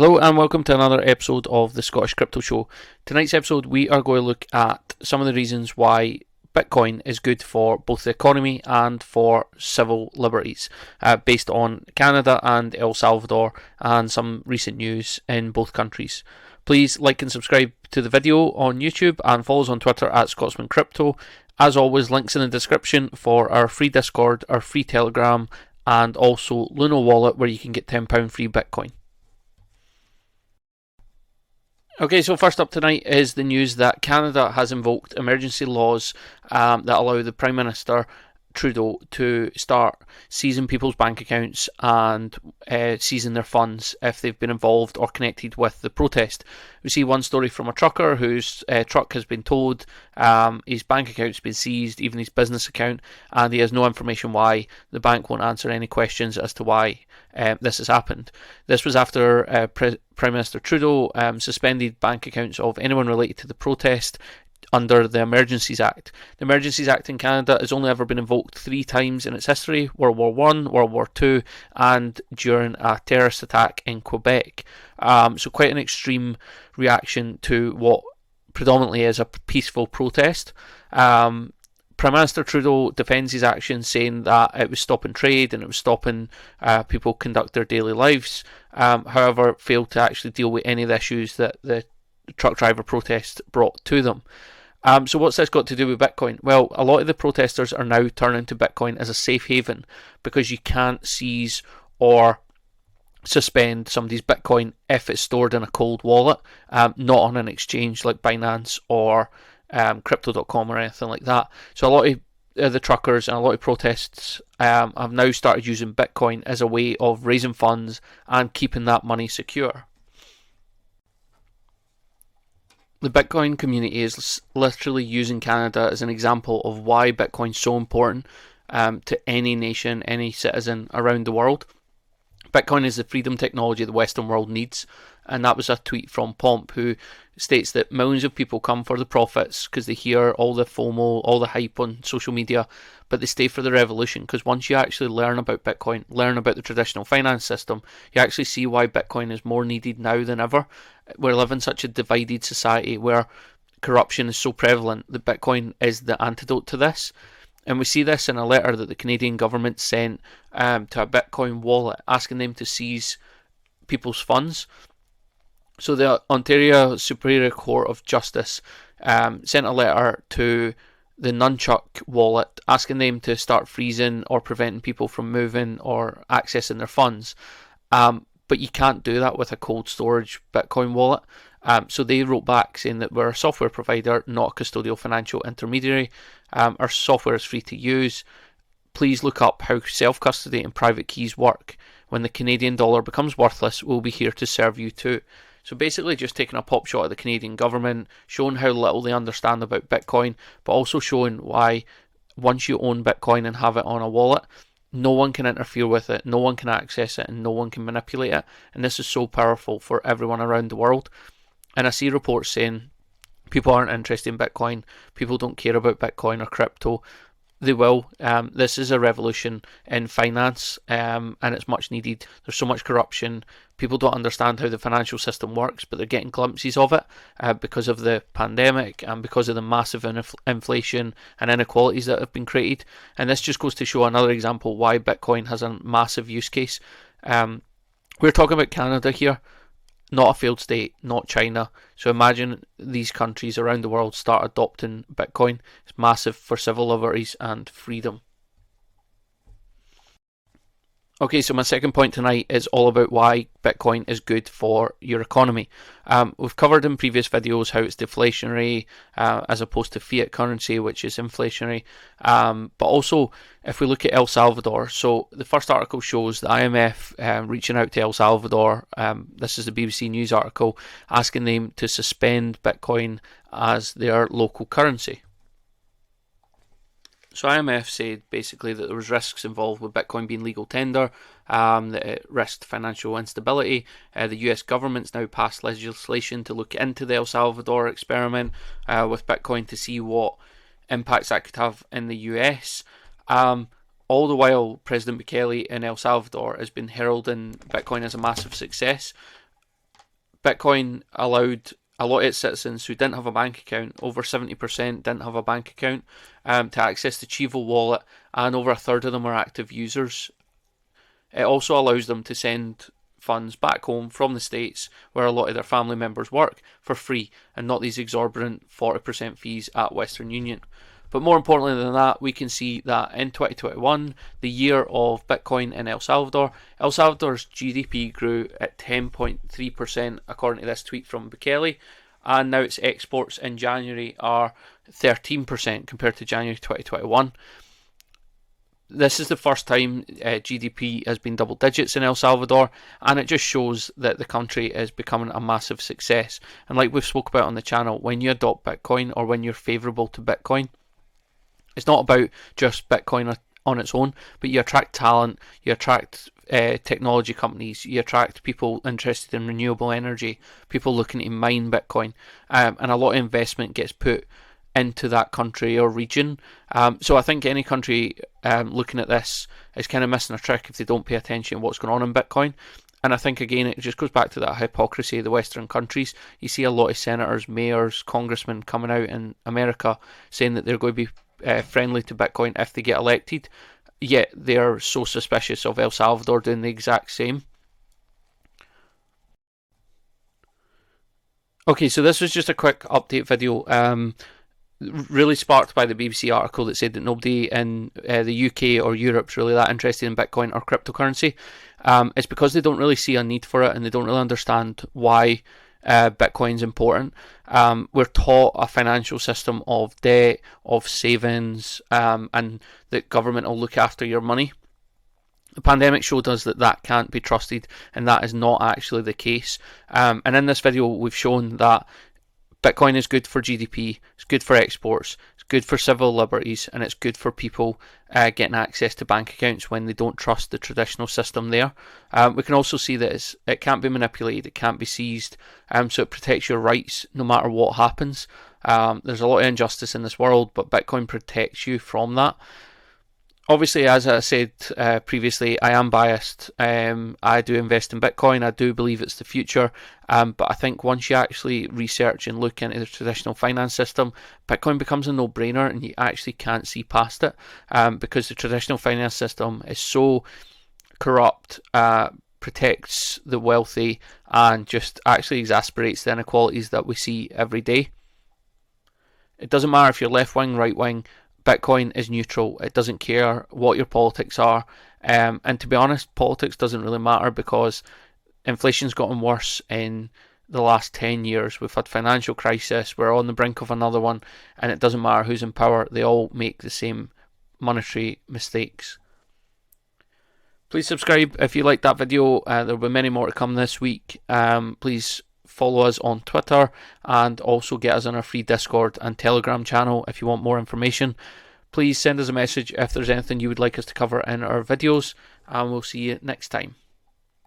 Hello and welcome to another episode of the Scottish Crypto Show. Tonight's episode we are going to look at some of the reasons why Bitcoin is good for both the economy and for civil liberties, based on Canada and El Salvador and some recent news in both countries. Please like and subscribe to the video on YouTube and follow us on Twitter at Scotsman Crypto. As always, links in the description for our free Discord, our free Telegram, and also Luno Wallet where you can get £10 free Bitcoin. Okay, so first up tonight is the news that Canada has invoked emergency laws that allow the Prime Minister Trudeau to start seizing people's bank accounts and seizing their funds if they've been involved or connected with the protest. We see one story from a trucker whose truck has been towed, his bank account's been seized, even his business account, and he has no information why. The bank won't answer any questions as to why this has happened. This was after Prime Minister Trudeau suspended bank accounts of anyone related to the protest under the Emergencies Act. The Emergencies Act in Canada has only ever been invoked 3 times in its history: World War I, World War II, and during a terrorist attack in Quebec. So quite an extreme reaction to what predominantly is a peaceful protest. Prime Minister Trudeau defends his actions, saying that it was stopping trade and it was stopping people conduct their daily lives. However, failed to actually deal with any of the issues that the truck driver protest brought to them. So what's this got to do with Bitcoin? Well, a lot of the protesters are now turning to Bitcoin as a safe haven because you can't seize or suspend somebody's Bitcoin if it's stored in a cold wallet, not on an exchange like Binance or Crypto.com or anything like that. So a lot of the truckers and a lot of protests have now started using Bitcoin as a way of raising funds and keeping that money secure. The Bitcoin community is literally using Canada as an example of why Bitcoin is so important to any nation, any citizen around the world. Bitcoin is the freedom technology the Western world needs, and that was a tweet from Pomp, who states that millions of people come for the profits because they hear all the FOMO, all the hype on social media, but they stay for the revolution because once you actually learn about Bitcoin, learn about the traditional finance system, you actually see why Bitcoin is more needed now than ever. We live in such a divided society where corruption is so prevalent that Bitcoin is the antidote to this. And we see this in a letter that the Canadian government sent to a Bitcoin wallet asking them to seize people's funds. So the Ontario Superior Court of Justice sent a letter to the Nunchuck wallet asking them to start freezing or preventing people from moving or accessing their funds. But you can't do that with a cold storage Bitcoin wallet. So they wrote back saying that we're a software provider, not a custodial financial intermediary. Our software is free to use. Please look up how self-custody and private keys work. When the Canadian dollar becomes worthless, we'll be here to serve you too. So basically just taking a pop shot at the Canadian government, showing how little they understand about Bitcoin, but also showing why once you own Bitcoin and have it on a wallet, no one can interfere with it, no one can access it, and no one can manipulate it. And this is so powerful for everyone around the world. And I see reports saying people aren't interested in Bitcoin, people don't care about Bitcoin or crypto. They will. This is a revolution in finance, and it's much needed. There's so much corruption. People don't understand how the financial system works, but they're getting glimpses of it because of the pandemic and because of the massive inflation and inequalities that have been created. And this just goes to show another example why Bitcoin has a massive use case. We're talking about Canada here, not a failed state, not China. So imagine these countries around the world start adopting Bitcoin. It's massive for civil liberties and freedom. Okay, so my second point tonight is all about why Bitcoin is good for your economy. We've covered in previous videos how it's deflationary as opposed to fiat currency, which is inflationary. But also, if we look at El Salvador, so the first article shows the IMF reaching out to El Salvador. This is the BBC News article asking them to suspend Bitcoin as their local currency. So IMF said basically that there was risks involved with Bitcoin being legal tender, that it risked financial instability. The US government's now passed legislation to look into the El Salvador experiment with Bitcoin to see what impacts that could have in the US. All the while, President Bukele in El Salvador has been heralding Bitcoin as a massive success. Bitcoin allowed a lot of its citizens who didn't have a bank account, over 70% didn't have a bank account, to access the Chivo wallet, and over a third of them are active users. It also allows them to send funds back home from the States, where a lot of their family members work, for free, and not these exorbitant 40% fees at Western Union. But more importantly than that, we can see that in 2021, the year of Bitcoin in El Salvador's GDP grew at 10.3%, according to this tweet from Bukele, and now its exports in January are 13% compared to January 2021. This is the first time GDP has been double digits in El Salvador, and it just shows that the country is becoming a massive success. And like we've spoke about on the channel, when you adopt Bitcoin, or when you're favourable to Bitcoin, it's not about just Bitcoin on its own, but you attract talent, you attract technology companies, you attract people interested in renewable energy, people looking to mine Bitcoin, and a lot of investment gets put into that country or region. So I think any country looking at this is kind of missing a trick if they don't pay attention to what's going on in Bitcoin. And I think, again, it just goes back to that hypocrisy of the Western countries. You see a lot of senators, mayors, congressmen coming out in America saying that they're going to be friendly to Bitcoin if they get elected, yet they're so suspicious of El Salvador doing the exact same. Okay, so this was just a quick update video, really sparked by the BBC article that said that nobody in the UK or Europe's really that interested in Bitcoin or cryptocurrency. It's because they don't really see a need for it, and they don't really understand why Bitcoin's important. We're taught a financial system of debt, of savings, and that government will look after your money. The pandemic showed us that that can't be trusted, and that is not actually the case. And in this video, we've shown that Bitcoin is good for GDP, it's good for exports, it's good for civil liberties, and it's good for people getting access to bank accounts when they don't trust the traditional system there. We can also see that it can't be manipulated, it can't be seized, so it protects your rights no matter what happens. There's a lot of injustice in this world, but Bitcoin protects you from that. Obviously, as I said previously, I am biased. I do invest in Bitcoin. I do believe it's the future. But I think once you actually research and look into the traditional finance system, Bitcoin becomes a no-brainer, and you actually can't see past it, because the traditional finance system is so corrupt, protects the wealthy, and just actually exasperates the inequalities that we see every day. It doesn't matter if you're left-wing, right-wing. Bitcoin is neutral. It doesn't care what your politics are. And to be honest, politics doesn't really matter, because inflation's gotten worse in the last 10 years. We've had financial crisis. We're on the brink of another one. And it doesn't matter who's in power. They all make the same monetary mistakes. Please subscribe if you liked that video. There will be many more to come this week. Please follow us on Twitter, and also get us on our free Discord and Telegram channel if you want more information. Please send us a message if there's anything you would like us to cover in our videos, and we'll see you next time.